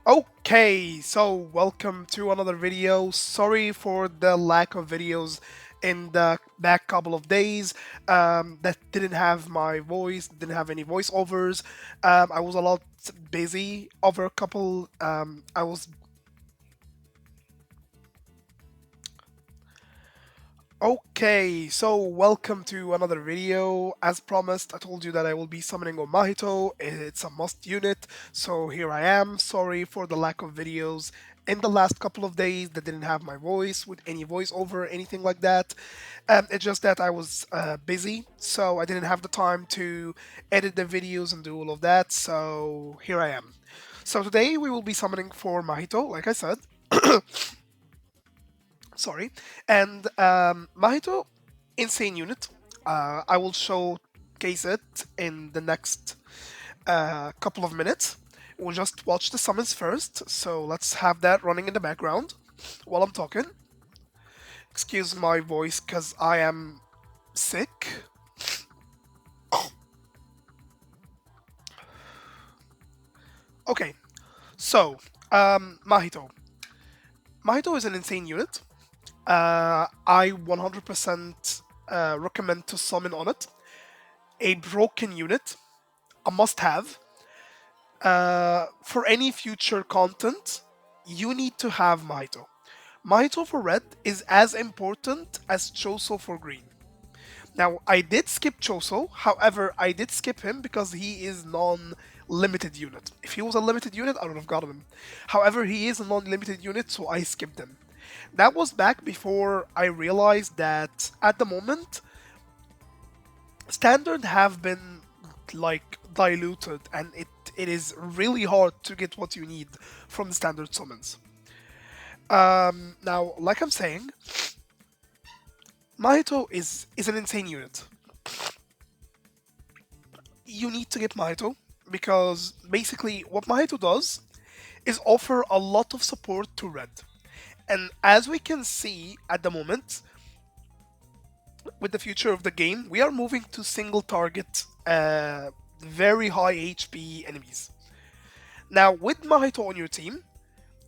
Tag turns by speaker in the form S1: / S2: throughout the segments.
S1: Okay, so welcome to another video. Sorry for the lack of videos in the back couple of days. That didn't have my voice, didn't have any voiceovers. I was a lot busy over a couple. I was Okay, so welcome to another video. As promised, I told you that I will be summoning on Mahito. It's a must unit, so here I am. Sorry for the lack of videos in the last couple of days that didn't have my voice with any voiceover, anything like that. It's just that I was busy, so I didn't have the time to edit the videos and do all of that, so here I am. So today we will be summoning for Mahito, like I said. Sorry. And Mahito, insane unit. I will showcase it in the next couple of minutes. We'll just watch the summons first, so let's have that running in the background while I'm talking. Excuse my voice because I am sick. Okay, so Mahito. Mahito is an insane unit. I 100% recommend to summon on it. A broken unit, a must have. For any future content, you need to have Mahito. Mahito for red is as important as Choso for green. Now, I did skip Choso, however, I did skip him because he is non-limited unit. If he was a limited unit, I would have gotten him. However, he is a non-limited unit, so I skipped him. That was back before I realized that at the moment, standard have been like diluted and it is really hard to get what you need from the standard summons. Now, like I'm saying, Mahito is an insane unit. You need to get Mahito because basically what Mahito does is offer a lot of support to red. And as we can see at the moment, with the future of the game, we are moving to single target, very high HP enemies. Now, with Mahito on your team,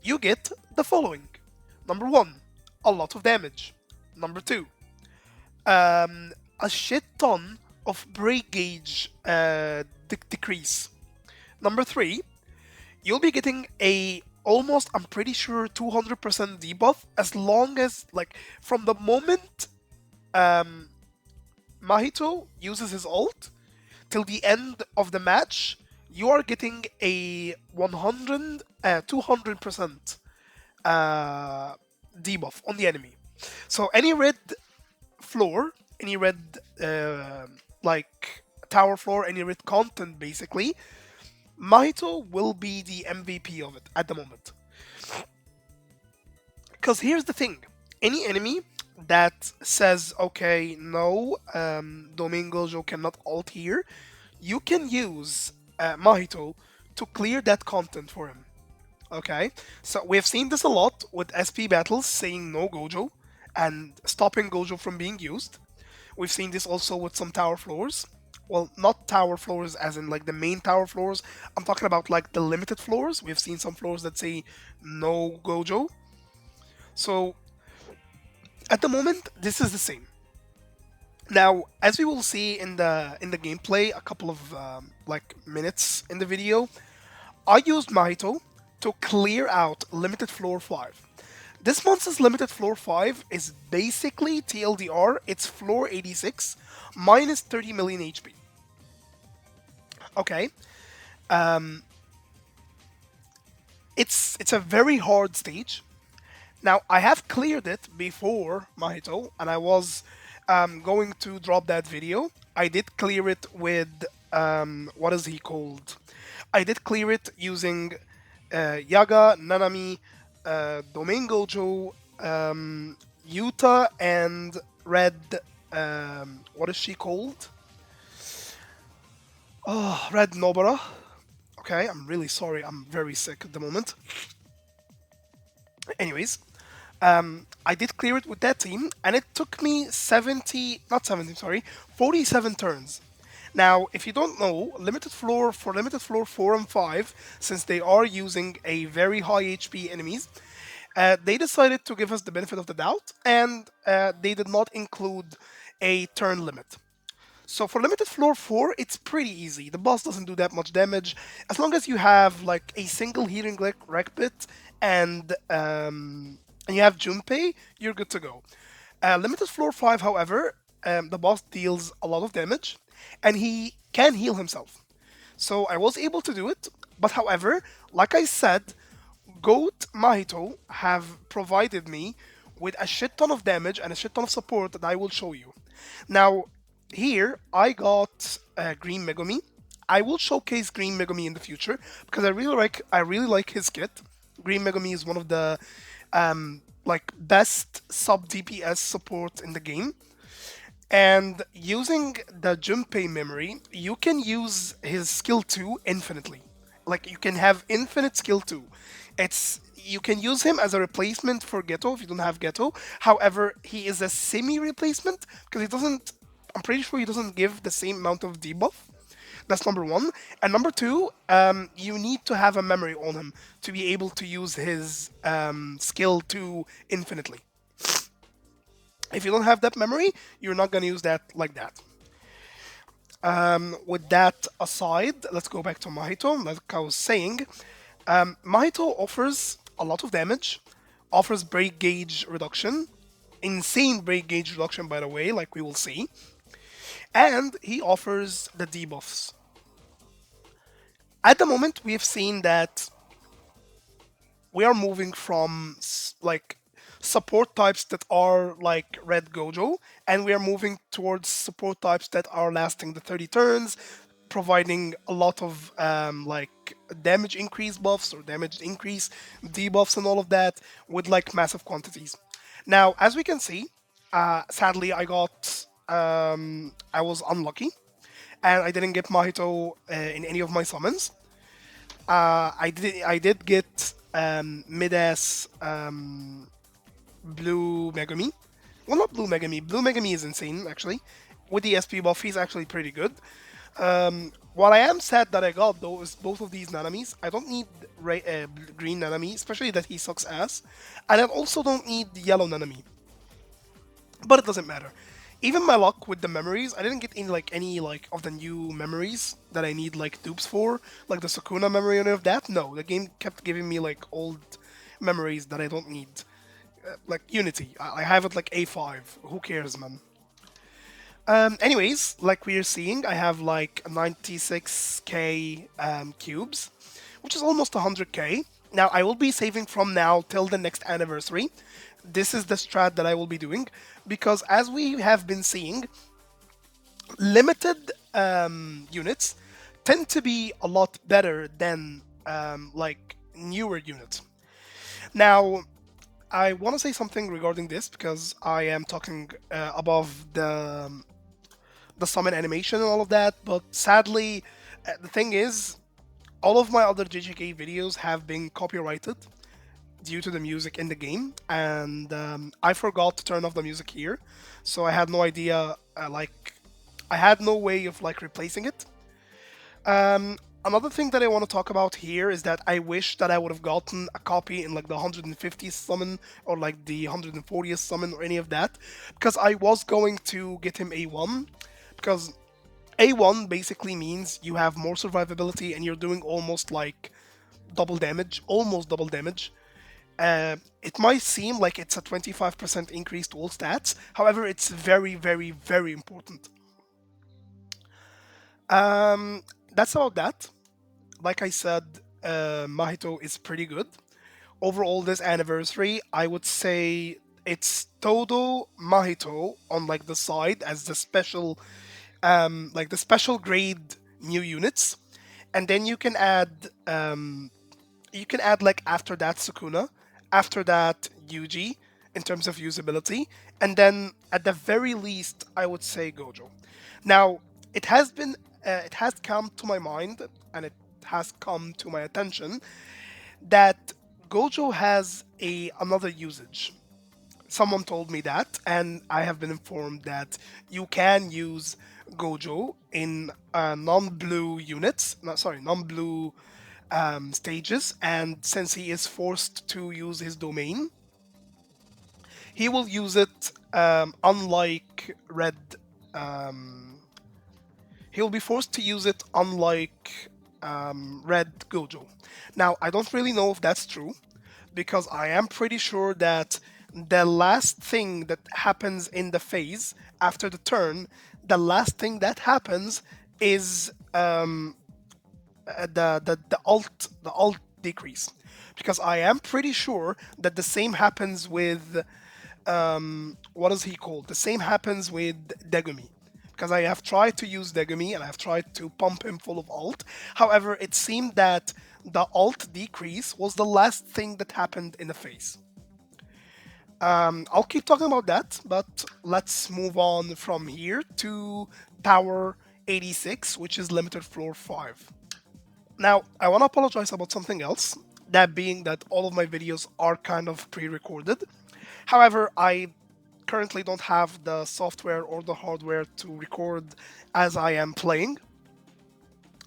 S1: you get the following. Number one, a lot of damage. Number two, a shit ton of break gauge decrease. Number three, you'll be getting a almost, I'm pretty sure, 200% debuff as long as, like, from the moment Mahito uses his ult till the end of the match, you are getting a 200% debuff on the enemy. So any red floor, any red like tower floor, any red content basically, Mahito will be the MVP of it at the moment. Because here's the thing, any enemy that says, okay, no, Gojo cannot ult here, you can use Mahito to clear that content for him. Okay, so we've seen this a lot with SP battles saying no Gojo and stopping Gojo from being used. We've seen this also with some tower floors. Well, not tower floors as in like the main tower floors. I'm talking about like the limited floors. We've seen some floors that say no Gojo. So at the moment, this is the same. Now, as we will see in the gameplay, a couple of like minutes in the video, I used Mahito to clear out limited floor 5. This monster's limited floor 5 is basically TLDR, it's floor 86 minus 30 million HP. Okay, it's a very hard stage. Now, I have cleared it before Mahito, and I was going to drop that video. I did clear it with, what is he called? I did clear it using Yaga, Nanami, Domain Gojo, Yuta, and Red. What is she called? Oh, Red Nobara. Okay, I'm really sorry. I'm very sick at the moment. Anyways, I did clear it with that team, and it took me 70, not 70, sorry, 47 turns. Now, if you don't know, limited floor 4 and 5, since they are using a very high HP enemies, they decided to give us the benefit of the doubt, and they did not include a turn limit. So for limited floor 4, it's pretty easy. The boss doesn't do that much damage. As long as you have like a single healing rec bit and you have Junpei, you're good to go. Limited floor 5, however, the boss deals a lot of damage and he can heal himself. So I was able to do it, but however, like I said, Goat Mahito have provided me with a shit ton of damage and a shit ton of support that I will show you. Now, here I got Green Megumi. I will showcase Green Megumi in the future because I really like his kit. Green Megumi is one of the like best sub DPS support in the game. And using the Junpei memory, you can use his skill 2 infinitely. Like you can have infinite skill 2. It's you can use him as a replacement for Ghetto if you don't have Ghetto. However, he is a semi replacement because he doesn't I'm pretty sure he doesn't give the same amount of debuff. That's number one. And number two, you need to have a memory on him to be able to use his skill 2 infinitely. If you don't have that memory, you're not going to use that like that. With that aside, let's go back to Mahito. Like I was saying, Mahito offers a lot of damage, offers break gauge reduction, insane break gauge reduction, by the way, like we will see, and he offers the debuffs. At the moment, we have seen that we are moving from like support types that are like Red Gojo, and we are moving towards support types that are lasting the 30 turns, providing a lot of like damage increase buffs or damage increase debuffs and all of that with like massive quantities. Now, as we can see, sadly, I was unlucky and I didn't get Mahito in any of my summons. I did get mid-ass Blue Megami. Well, not Blue Megami. Blue Megami is insane, actually. With the SP buff, he's actually pretty good. While I am sad that I got those both of these Nanamis, I don't need green Nanami, especially that he sucks ass. And I also don't need the yellow Nanami. But it doesn't matter. Even my luck with the memories, I didn't get any like of the new memories that I need like dupes for, like the Sukuna memory or any of that. No, the game kept giving me like old memories that I don't need. Like Unity, I have it like A5. Who cares, man? Anyways, like we are seeing, I have like 96k cubes, which is almost 100k. Now, I will be saving from now till the next anniversary. This is the strat that I will be doing because, as we have been seeing, limited units tend to be a lot better than like newer units. Now, I want to say something regarding this because I am talking above the summon animation and all of that, but sadly, the thing is, all of my other JJK videos have been copyrighted due to the music in the game, and I forgot to turn off the music here, so I had no idea, I had no way of like replacing it. Another thing that I want to talk about here is that I wish that I would have gotten a copy in like the 150th summon or like the 140th summon or any of that, because I was going to get him A1, because A1 basically means you have more survivability and you're doing almost double damage. It might seem like it's a 25% increase to all stats. However, it's very, very, very important. Um, that's about that. Like I said, Mahito is pretty good. Overall, this anniversary, I would say it's Todo Mahito on like the side as the special, like the special grade new units, and then you can add like after that Sukuna, after that Yuji in terms of usability, and then at the very least I would say Gojo. Now it has come to my mind and it has come to my attention that Gojo has a another usage. Someone told me that, and I have been informed that you can use Gojo in non-blue units, no, sorry, non-blue stages, and since he is forced to use his domain, he will use it unlike red. Um, he will be forced to use it unlike red Gojo. Now, I don't really know if that's true because I am pretty sure that the last thing that happens in the phase after the turn, the last thing that happens is the alt decrease, because I am pretty sure that the same happens with what is he called? The same happens with Degumi. Because I have tried to use Degumi and I have tried to pump him full of alt. However, it seemed that the alt decrease was the last thing that happened in the phase. I'll keep talking about that, but let's move on from here to Power 86, which is limited floor 5. Now, I want to apologize about something else, that being that all of my videos are kind of pre recorded. However, I currently don't have the software or the hardware to record as I am playing,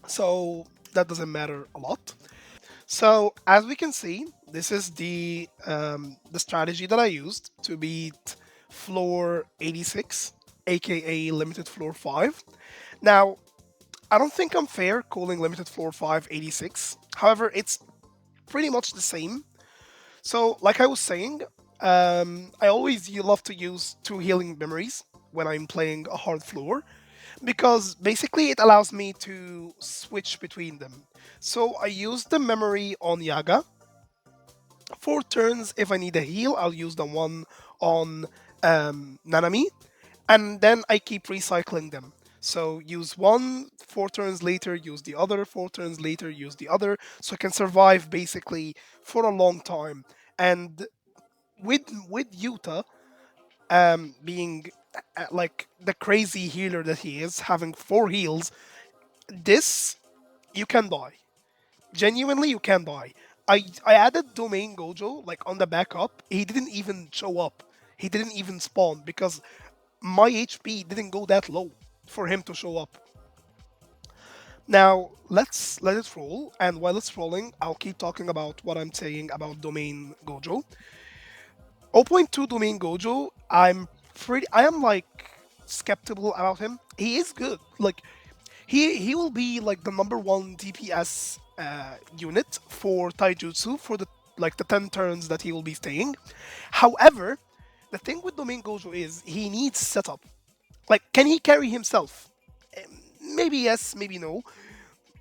S1: so that doesn't matter a lot. So as we can see, this is the strategy that I used to beat floor 86, aka limited floor 5. Now, I don't think I'm fair calling limited floor 5 86. However, it's pretty much the same. So, like I was saying, I always love to use two healing memories when I'm playing a hard floor, because basically it allows me to switch between them. So I use the memory on Yaga. 4 turns, if I need a heal, I'll use the one on Nanami, and then I keep recycling them. So use one, 4 turns later, use the other, 4 turns later, use the other, so I can survive basically for a long time. And with Yuta being like the crazy healer that he is, having 4 heals, this you can die. Genuinely, you can die. I added Domain Gojo like on the backup. He didn't even show up. He didn't even spawn because my HP didn't go that low for him to show up. Now let's let it roll, and while it's rolling, I'll keep talking about what I'm saying about Domain Gojo. 0.2 Domain Gojo, I am like skeptical about him. He is good. Like he will be like the number one DPS unit for Taijutsu for the 10 turns that he will be staying. However, the thing with Domain Gojo is he needs setup. Like, can he carry himself? Maybe yes, maybe no.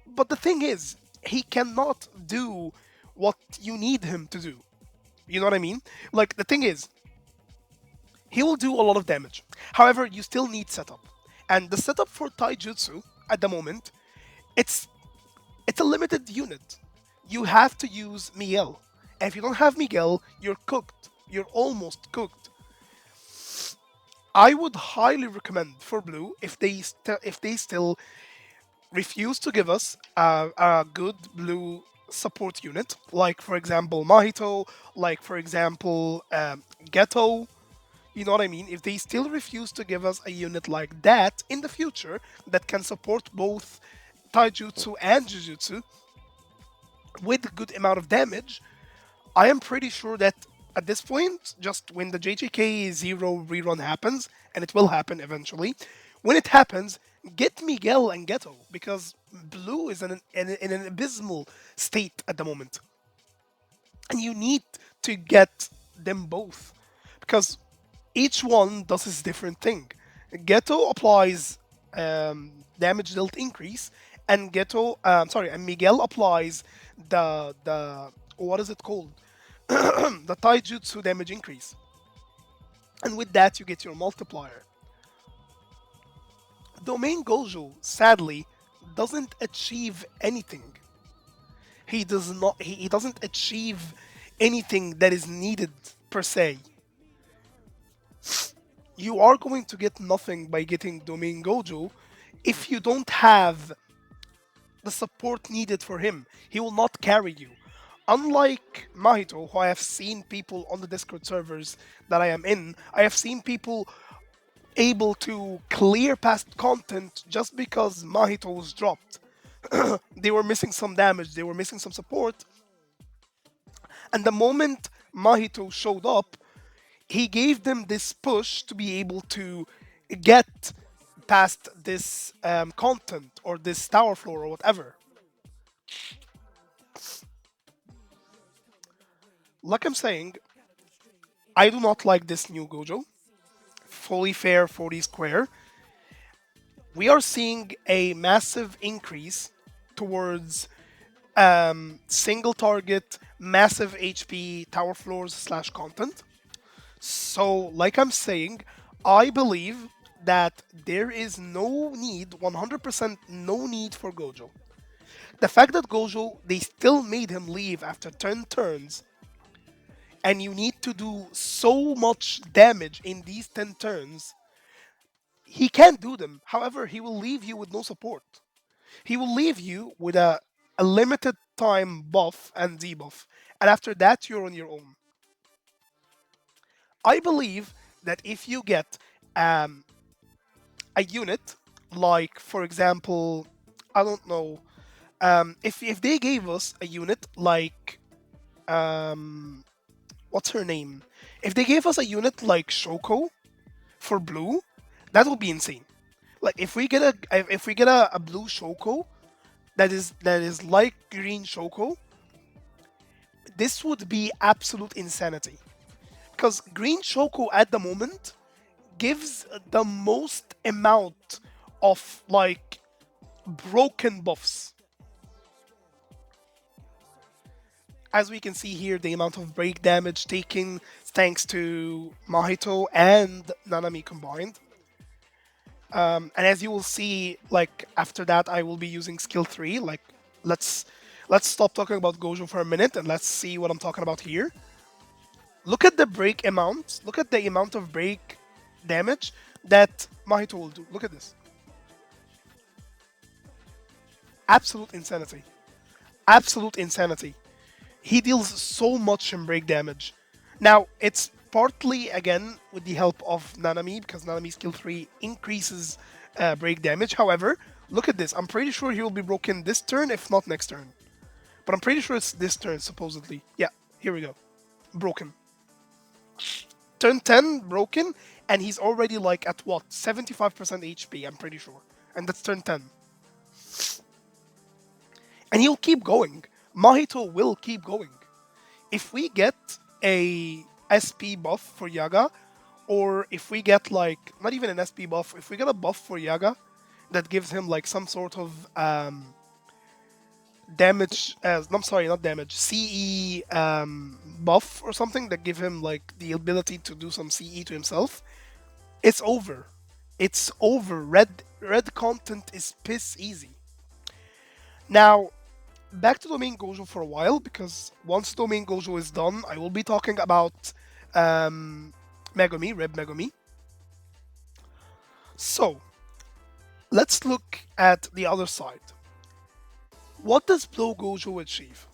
S1: But the thing is, he cannot do what you need him to do. You know what I mean? Like, the thing is, he will do a lot of damage. However, you still need setup. And the setup for Taijutsu at the moment, it's it's a limited unit. You have to use Miguel. And if you don't have Miguel, you're cooked. You're almost cooked. I would highly recommend for Blue, if they still refuse to give us a good Blue support unit, like for example Mahito, like for example Ghetto. You know what I mean? If they still refuse to give us a unit like that in the future that can support both Taijutsu and Jujutsu with a good amount of damage, I am pretty sure that at this point, just when the JJK Zero rerun happens, and it will happen eventually, when it happens, get Miguel and Ghetto, because Blue is in an abysmal state at the moment. And you need to get them both, because each one does its different thing. Ghetto applies damage dealt increase, and and Miguel applies the what is it called? The taijutsu damage increase. And with that, you get your multiplier. Domain Gojo, sadly, doesn't achieve anything. He does not. He doesn't achieve anything that is needed per se. You are going to get nothing by getting Domain Gojo if you don't have the support needed for him. He will not carry you. Unlike Mahito, who I have seen people on the Discord servers that I am in, I have seen people able to clear past content just because Mahito was dropped. They were missing some damage, they were missing some support, and the moment Mahito showed up, he gave them this push to be able to get past this content or this tower floor or whatever. Like I'm saying, I do not like this new Gojo. Fully fair, 40 square. We are seeing a massive increase towards single target, massive HP tower floors slash content. So, like I'm saying, I believe that there is no need, 100% no need for Gojo. The fact that Gojo, they still made him leave after 10 turns, and you need to do so much damage in these 10 turns, he can't do them. However, he will leave you with no support. He will leave you with a limited time buff and debuff, and after that, you're on your own. I believe that if you get um, a unit, like for example, I don't know, if they gave us a unit like what's her name? If they gave us a unit like Shoko for blue, that would be insane. Like if we get a blue Shoko that is like green Shoko, this would be absolute insanity. Because green Shoko at the moment gives the most amount of like broken buffs. As we can see here, the amount of break damage taken thanks to Mahito and Nanami combined. And as you will see, like after that, I will be using skill 3. Like let's let's stop talking about Gojo for a minute and let's see what I'm talking about here. Look at the break amount. Look at the amount of break damage that Mahito will do. Look at this. Absolute insanity. Absolute insanity. He deals so much in break damage. Now, it's partly again with the help of Nanami because Nanami skill 3 increases break damage. However, look at this. I'm pretty sure he will be broken this turn, if not next turn. But I'm pretty sure it's this turn, supposedly. Yeah, here we go. Broken. Turn 10, broken, and he's already like at what? 75% HP, I'm pretty sure. And that's turn 10. And he'll keep going. Mahito will keep going. If we get a SP buff for Yaga, or if we get like not even an SP buff, if we get a buff for Yaga that gives him like some sort of damage, I'm sorry, not damage, CE buff or something that give him like the ability to do some CE to himself, it's over. It's over. Red content is piss easy. Now, back to Domain Gojo for a while because once Domain Gojo is done, I will be talking about Megumi, Red Megumi. So, let's look at the other side. What does Blow Gojo achieve?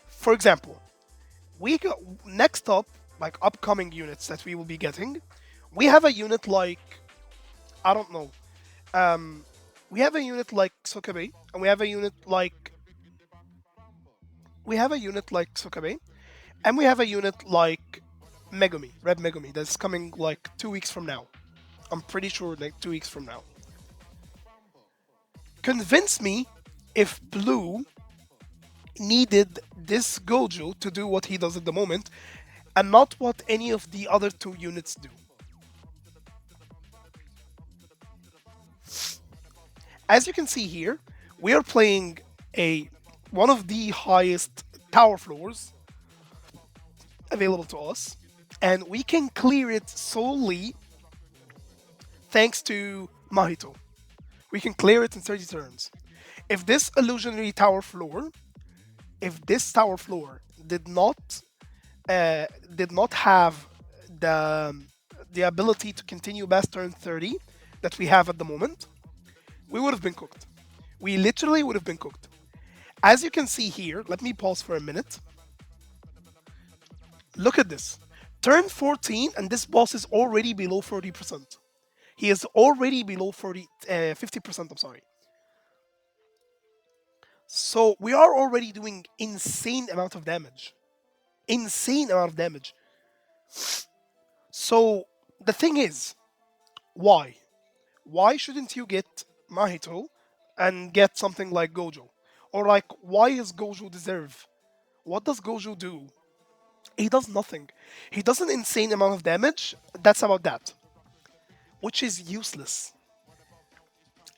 S1: For example, we got next up, like upcoming units that we will be getting, we have a unit like I don't know. We have a unit like Sokabe, and we have a unit like Sokabe, and we have a unit like Megumi, Red Megumi, that's coming like 2 weeks from now. I'm pretty sure like 2 weeks from now. Convince me if Blue needed this Gojo to do what he does at the moment, and not what any of the other two units do. As you can see here, we are playing a one of the highest tower floors available to us, and we can clear it solely thanks to Mahito. We can clear it in 30 turns. If this illusionary tower floor, if this tower floor did not have the the ability to continue past turn 30 that we have at the moment, we would have been cooked. We literally would have been cooked. As you can see here, let me pause for a minute. Look at this. Turn 14, and this boss is already below 40%. He is already below 50%, I'm sorry. So we are already doing insane amount of damage. Insane amount of damage. So the thing is, why? Why shouldn't you get Mahito and get something like Gojo? Or like, why is Gojo deserve? What does Gojo do? He does nothing. He does an insane amount of damage. That's about that, which is useless.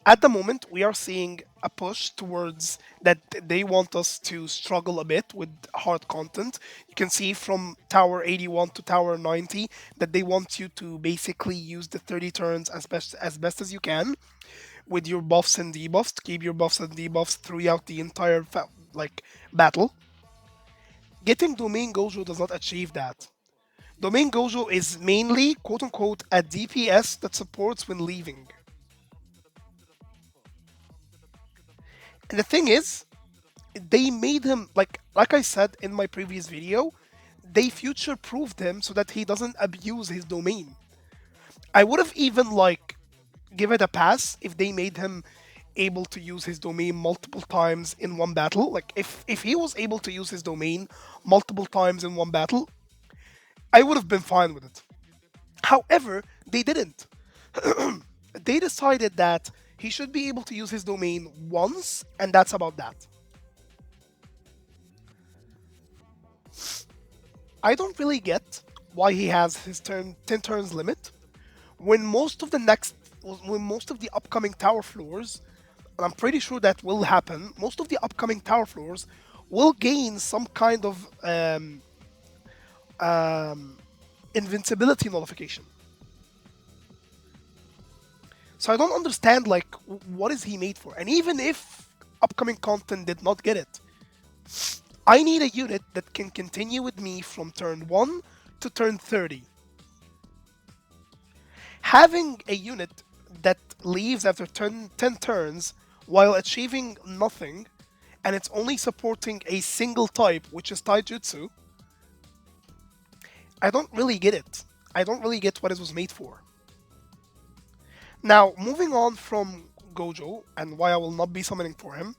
S1: At the moment, we are seeing a push towards that they want us to struggle a bit with hard content. You can see from Tower 81 to Tower 90 that they want you to basically use the 30 turns as best as you can with your buffs and debuffs to keep your buffs and debuffs throughout the entire battle. Getting Domain Gojo does not achieve that. Domain Gojo is mainly quote unquote a DPS that supports when leaving. And the thing is, they made him like I said in my previous video, they future proofed him so that he doesn't abuse his domain. I would have even give it a pass if they made him able to use his domain multiple times in one battle. Like if he was able to use his domain multiple times in one battle, I would have been fine with it. However, they didn't. They decided that he should be able to use his domain once, and that's about that. I don't really get why he has his 10 turns limit when most of the upcoming tower floors, and I'm pretty sure that will happen, most of the upcoming tower floors will gain some kind of invincibility nullification. So I don't understand what is he made for. And even if upcoming content did not get it, I need a unit that can continue with me from turn 1 to turn 30. Having a unit that leaves after 10 turns while achieving nothing, and it's only supporting a single type, which is taijutsu, I don't really get it. I don't really get what it was made for. Now, moving on from Gojo and why I will not be summoning for him,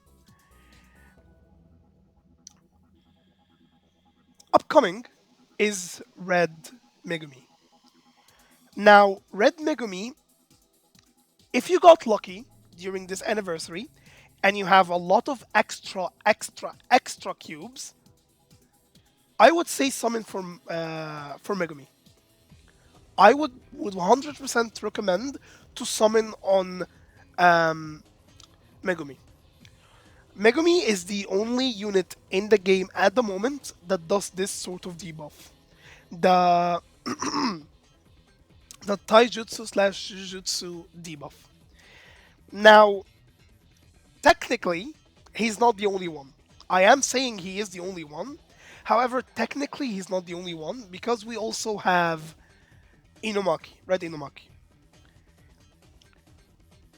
S1: upcoming is Red Megumi. Now, Red Megumi, if you got lucky during this anniversary and you have a lot of extra cubes, I would say summon for Megumi. I would 100% recommend to summon on Megumi. Megumi is the only unit in the game at the moment that does this sort of debuff. The the taijutsu slash jujutsu debuff. Now, technically, he's not the only one. I am saying he is the only one. However, technically, he's not the only one because we also have Inumaki, Red Inumaki.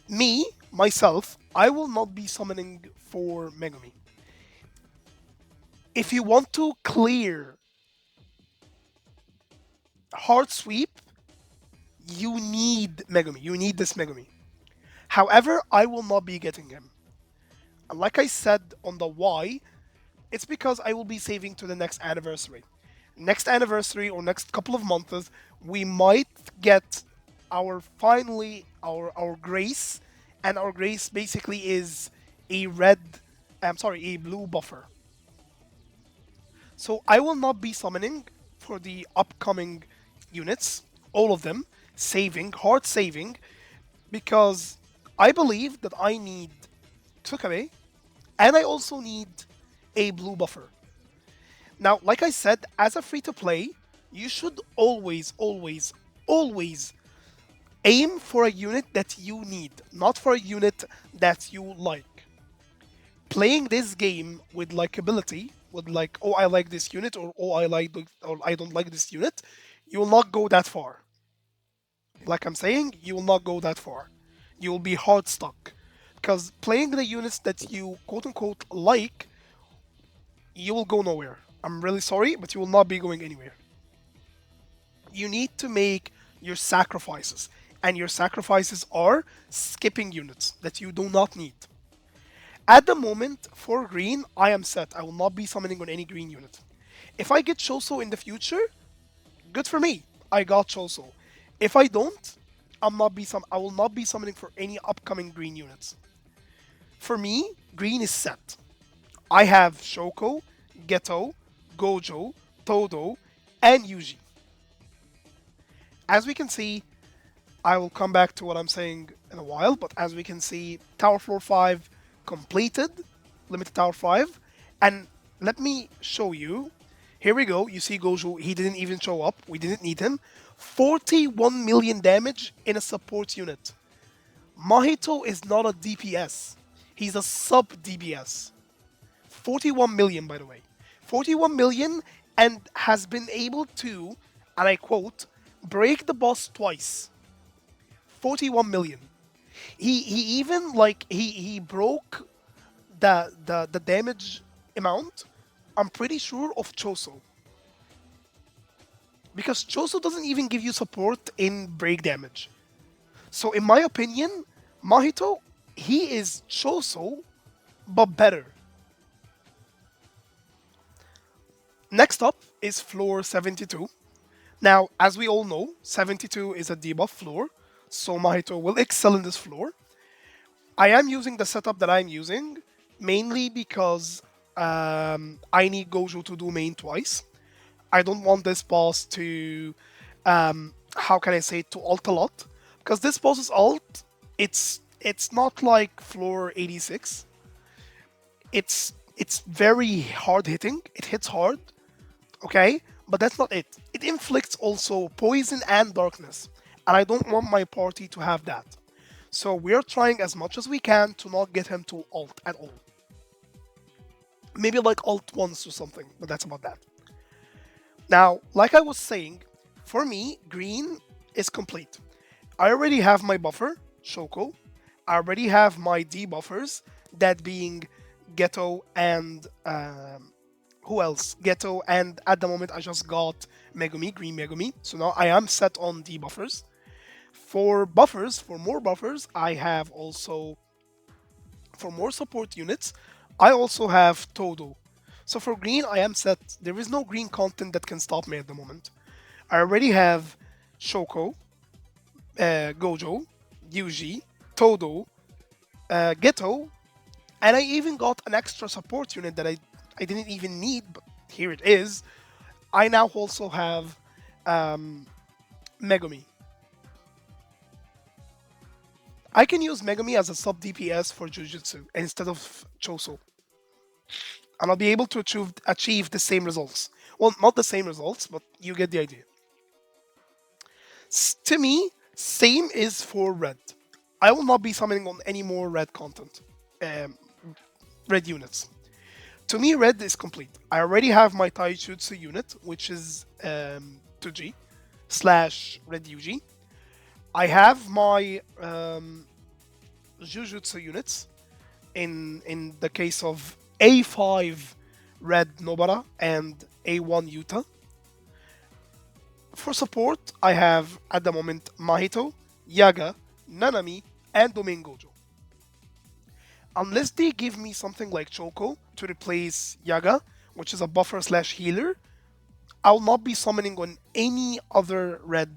S1: Me, myself, I will not be summoning for Megumi. If you want to clear hard sweep, you need Megumi. You need this Megumi. However, I will not be getting him. And like I said on the why, it's because I will be saving to the next anniversary. Next anniversary or next couple of months, we might get our grace, and our grace basically is a a blue buffer. So I will not be summoning for the upcoming units, all of them, hard saving, because I believe that I need Tsukabe, and I also need a blue buffer. Now, like I said, as a free to play, you should always aim for a unit that you need, not for a unit that you like. Playing this game with likability, with oh I like this unit or oh or I don't like this unit, you will not go that far. Like I'm saying, you will not go that far. You will be hard stuck. Because playing the units that you quote unquote like, you will go nowhere. I'm really sorry, but you will not be going anywhere. You need to make your sacrifices. And your sacrifices are skipping units that you do not need. At the moment, for green, I am set. I will not be summoning on any green unit. If I get Choso in the future, good for me. I got Choso. If I don't, I will not be summoning for any upcoming green units. For me, green is set. I have Shoko, Geto, Gojo, Todo, and Yuji. As we can see, I will come back to what I'm saying in a while, but as we can see, Tower Floor 5 completed, Limited Tower 5, and let me show you. Here we go, you see Gojo, he didn't even show up, we didn't need him. 41 million damage in a support unit. Mahito is not a DPS, he's a sub DPS. 41 million, by the way. 41 million and has been able to, and I quote, break the boss twice. 41 million. He even like he broke the damage amount. I'm pretty sure of Choso because Choso doesn't even give you support in break damage. So in my opinion, Mahito he is Choso but better. Next up is floor 72. Now, as we all know, 72 is a debuff floor, so Mahito will excel in this floor. I am using the setup that I'm using mainly because I need Gojo to do main twice. I don't want this boss to, how can I say, to ult a lot, because this boss's ult, it's not like floor 86. It's very hard hitting. It hits hard, okay, but that's not it. It inflicts also poison and darkness, and I don't want my party to have that. So we're trying as much as we can to not get him to ult at all. Maybe like ult once or something, but that's about that. Now, like I was saying, for me, green is complete. I already have my buffer, Shoko. I already have my debuffers, that being Ghetto and who else? Ghetto, and at the moment I just got Megumi, Green Megumi. So now I am set on debuffers. For buffers, for more buffers, I have also, for more support units, I also have Todo. So for green, I am set. There is no green content that can stop me at the moment. I already have Shoko, Gojo, Yuji, Todo, Ghetto, and I even got an extra support unit that I didn't even need, but here it is. I now also have Megumi. I can use Megami as a sub DPS for Jujutsu instead of Choso, and I'll be able to achieve the same results. Well, not the same results, but you get the idea. To me, same is for red. I will not be summoning on any more red content, um, red units. To me, red is complete. I already have my Taijutsu unit, which is 2G slash red UG. I have my Jujutsu units in the case of A5 Red Nobara and A1 Yuta. For support, I have at the moment Mahito, Yaga, Nanami, and Domingojo. Unless they give me something like Choco to replace Yaga, which is a buffer slash healer, I'll not be summoning on any other red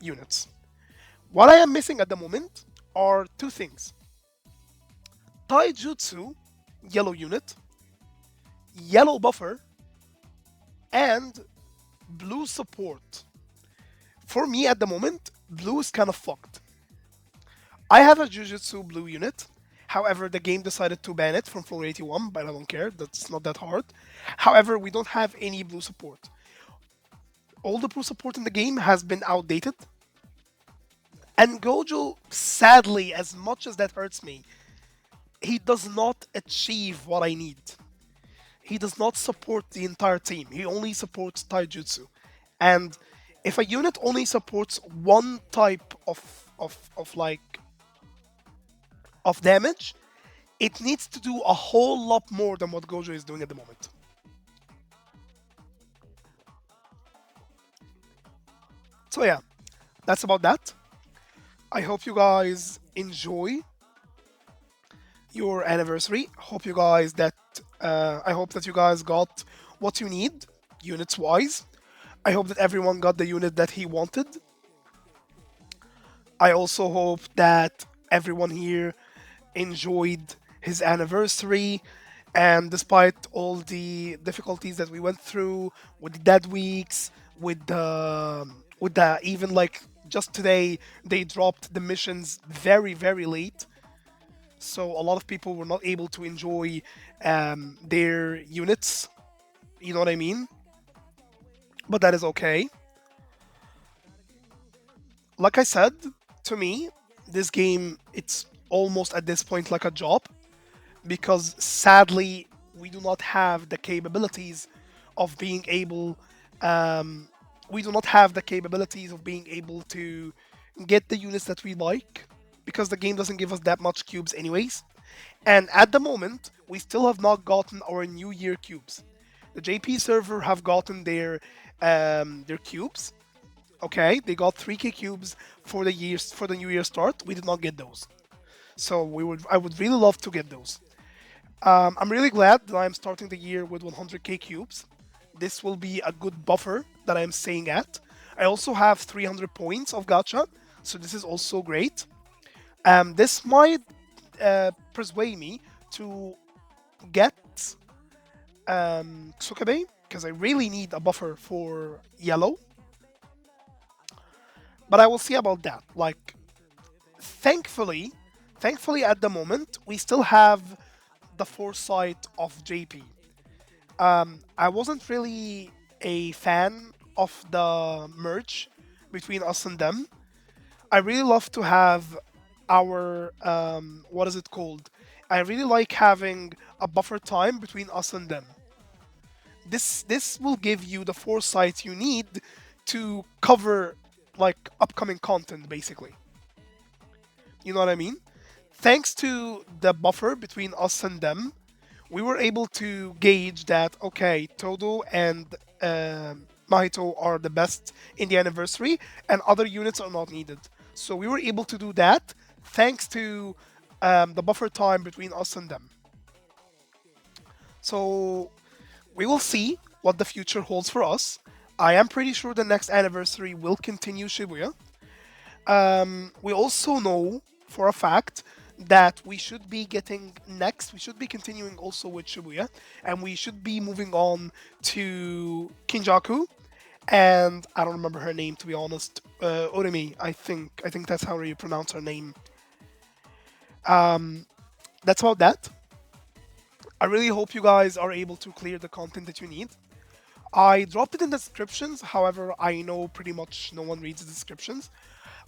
S1: units. What I am missing at the moment are two things: Taijutsu, yellow unit, yellow buffer, and blue support. For me at the moment, blue is kind of fucked. I have a Jujutsu blue unit. However, the game decided to ban it from floor 81, but I don't care. That's not that hard. However, we don't have any blue support. All the blue support in the game has been outdated. And Gojo, sadly, as much as that hurts me, he does not achieve what I need. He does not support the entire team. He only supports Taijutsu. And if a unit only supports one type of like of damage, it needs to do a whole lot more than what Gojo is doing at the moment. So yeah, that's about that. I hope you guys enjoy your anniversary. I hope that you guys got what you need, units wise. I hope that everyone got the unit that he wanted. I also hope that everyone here enjoyed his anniversary. And despite all the difficulties that we went through with the dead weeks, with the even like just today they dropped the missions very very late, so a lot of people were not able to enjoy their units. You know what I mean? But that is okay. Like I said, to me, this game it's almost at this point like a job because sadly we do not have the capabilities of being able um, we do not have the capabilities of being able to get the units that we like because the game doesn't give us that much cubes anyways. And at the moment we still have not gotten our new year cubes. The JP server have gotten their cubes. Okay, they got 3k cubes for the new year start. We did not get those, so I would really love to get those. I'm really glad that I'm starting the year with 100k cubes. This will be a good buffer that I'm staying at. I also have 300 points of gacha, so this is also great. This might persuade me to get Tsukabe because I really need a buffer for yellow, but I will see about that. Like, thankfully, thankfully at the moment we still have the foresight of JP. I wasn't really a fan of the merge between us and them. I really love to have our what is it called? I really like having a buffer time between us and them. This will give you the foresight you need to cover like upcoming content basically. You know what I mean? Thanks to the buffer between us and them, we were able to gauge that okay, Todo and Mahito are the best in the anniversary, and other units are not needed. So we were able to do that thanks to the buffer time between us and them. So we will see what the future holds for us. I am pretty sure the next anniversary will continue Shibuya. We also know for a fact that we should be getting next, we should be continuing also with Shibuya, and we should be moving on to Kinjaku. And I don't remember her name to be honest. Orimi, I think that's how you pronounce her name. That's about that. I really hope you guys are able to clear the content that you need. I dropped it in the descriptions, however, I know pretty much no one reads the descriptions.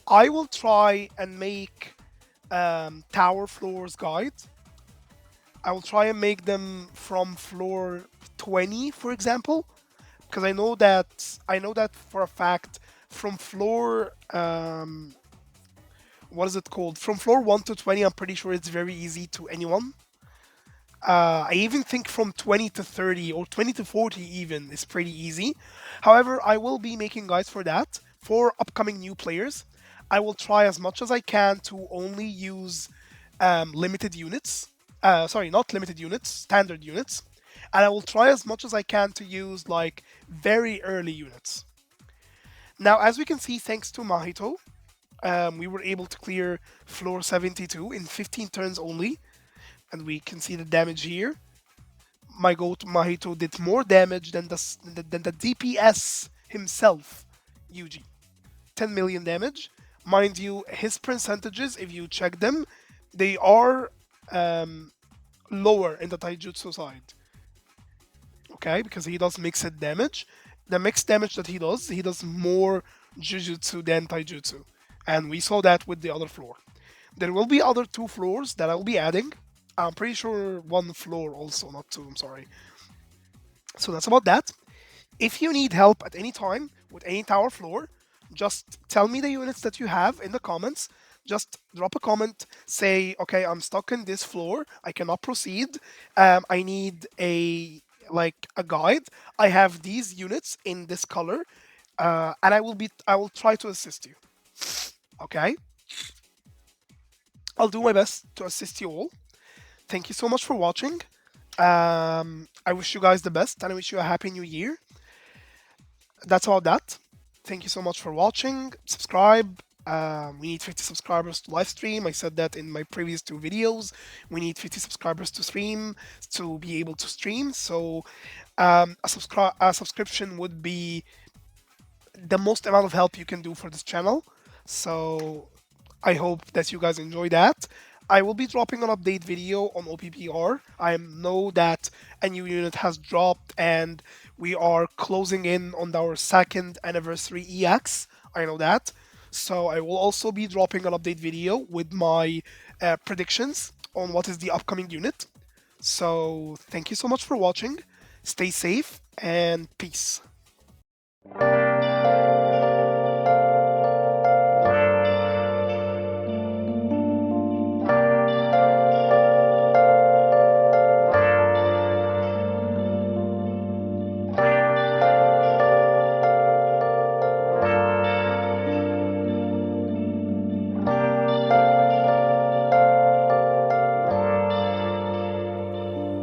S1: I will try and make tower floors guides. I will try and make them from floor 20, for example, because I know that for a fact from floor what is it called? From floor 1 to 20, I'm pretty sure it's very easy to anyone. I even think from 20 to 30 or 20 to 40 even is pretty easy. However, I will be making guides for that for upcoming new players. I will try as much as I can to only use limited units. Sorry, not limited units, standard units. And I will try as much as I can to use like very early units. Now, as we can see, thanks to Mahito, we were able to clear floor 72 in 15 turns only. And we can see the damage here. My goat Mahito did more damage than the DPS himself, Yuji. 10 million damage. Mind you, his percentages, if you check them, they are lower in the taijutsu side. Okay, because he does mixed damage. The mixed damage that he does more jujutsu than taijutsu. And we saw that with the other floor. There will be other two floors that I'll be adding. I'm pretty sure one floor also, not two, I'm sorry. So that's about that. If you need help at any time with any tower floor, just tell me the units that you have in the comments. Just drop a comment, say, okay, I'm stuck in this floor, I cannot proceed. I need a guide. I have these units in this color. and I will try to assist you. Okay, I'll do my best to assist you all. Thank you so much for watching. I wish you guys the best, and I wish you a happy new year. That's about that. Thank you so much for watching. Subscribe. We need 50 subscribers to live stream. I said that in my previous two videos. We need 50 subscribers to stream, to be able to stream. So a subscription would be the most amount of help you can do for this channel. So I hope that you guys enjoy that. I will be dropping an update video on OPPR. I know that a new unit has dropped and we are closing in on our second anniversary EX. I know that. So I will also be dropping an update video with my predictions on what is the upcoming unit. So thank you so much for watching. Stay safe and peace.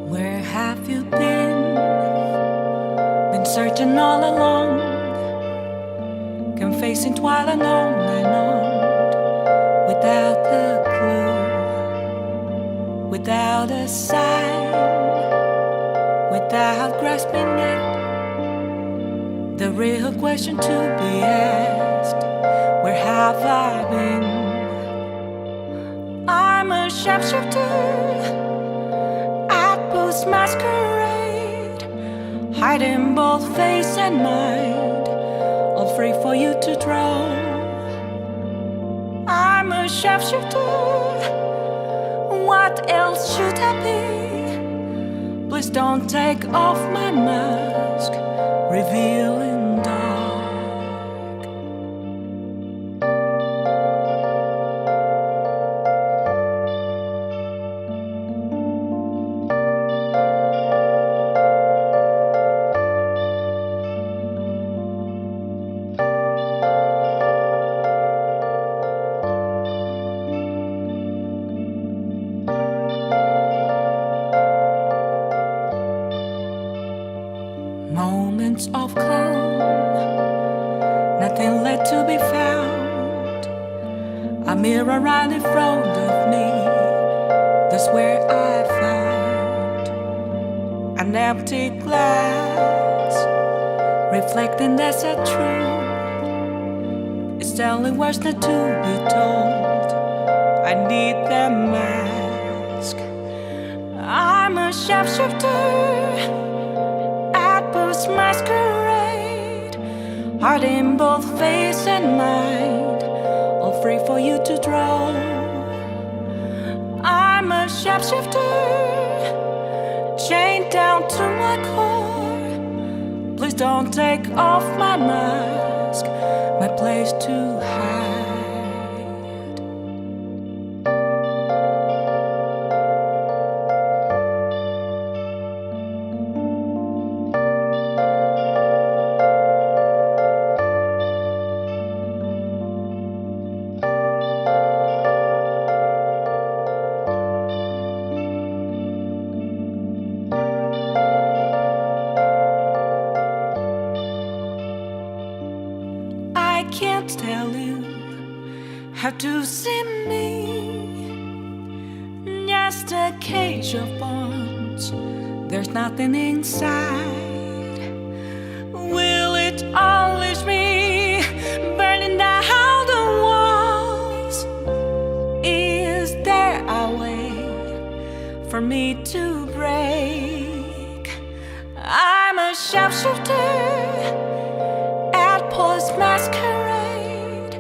S2: Where have you been? Been searching all along, confessing while alone and on, without a clue, without a sign, without grasping it. The real question to be asked: where have I been? I'm a shapeshifter at post masquerade, hiding both face and mind, all free for you to draw. I'm a shapeshifter, what else should I be? Please don't take off my mask, revealing dark. Moments of calm, nothing left to be found. A mirror right in front of me, that's where I found an empty glass, reflecting that's a truth. It's telling words not to be told. I need the mask. I'm a shapeshifter, masquerade, heart in both face and mind, all free for you to draw. I'm a shapeshifter, chained down to my core. Please don't take off my mask, my place to hide. I can't tell you how to see me, just a cage of bones, there's nothing inside. Will it unleash me, burning down the walls? Is there a way for me to break? I'm a shapeshifter at post masquerade,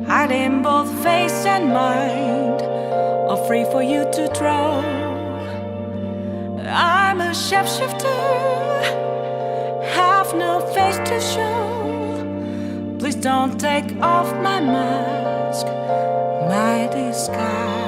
S2: hiding both face and mind, all free for you to draw. I'm a shapeshifter, have no face to show. Please don't take off my mask, my disguise.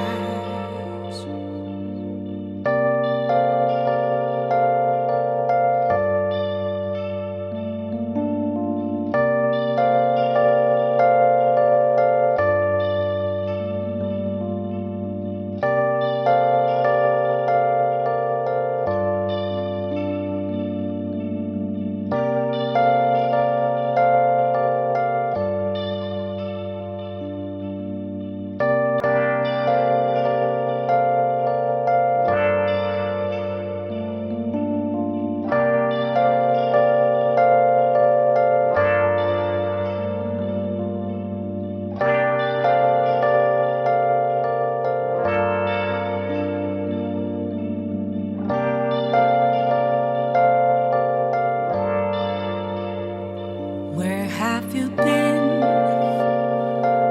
S2: have you been?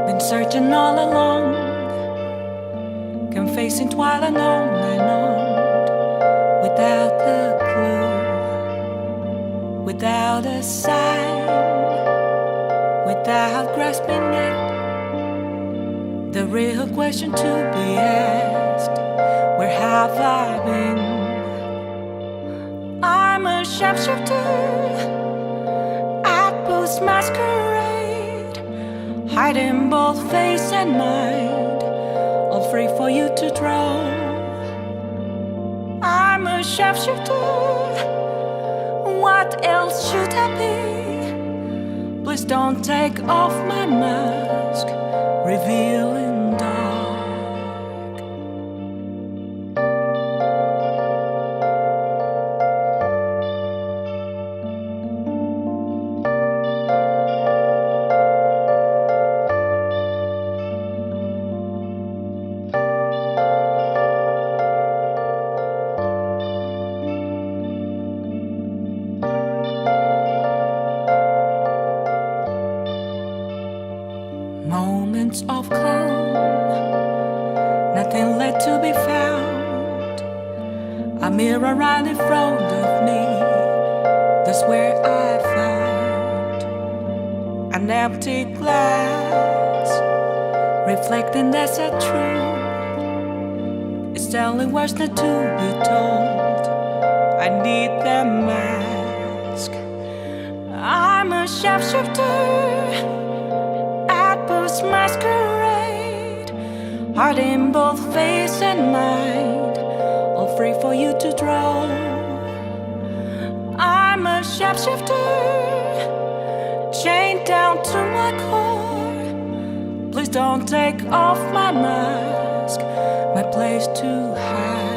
S2: Been searching all along, confessing while and on, without a clue, without a sign, without grasping it. The real question to be asked: where have I been? I'm a sharpshooter at post masquerade, hiding both face and mind, all free for you to draw. I'm a sharpshooter. What else should I be? Please don't take off my mask, revealing dark. Moments of calm, nothing left to be found. A mirror right in front of me, that's where I find an empty glass, reflecting that's a truth. It's telling words not to be told. I need the mask. I'm a sharpshooter, masquerade, heart in both face and mind, all free for you to draw. I'm a shapeshifter, chained down to my core. Please don't take off my mask, my place to hide.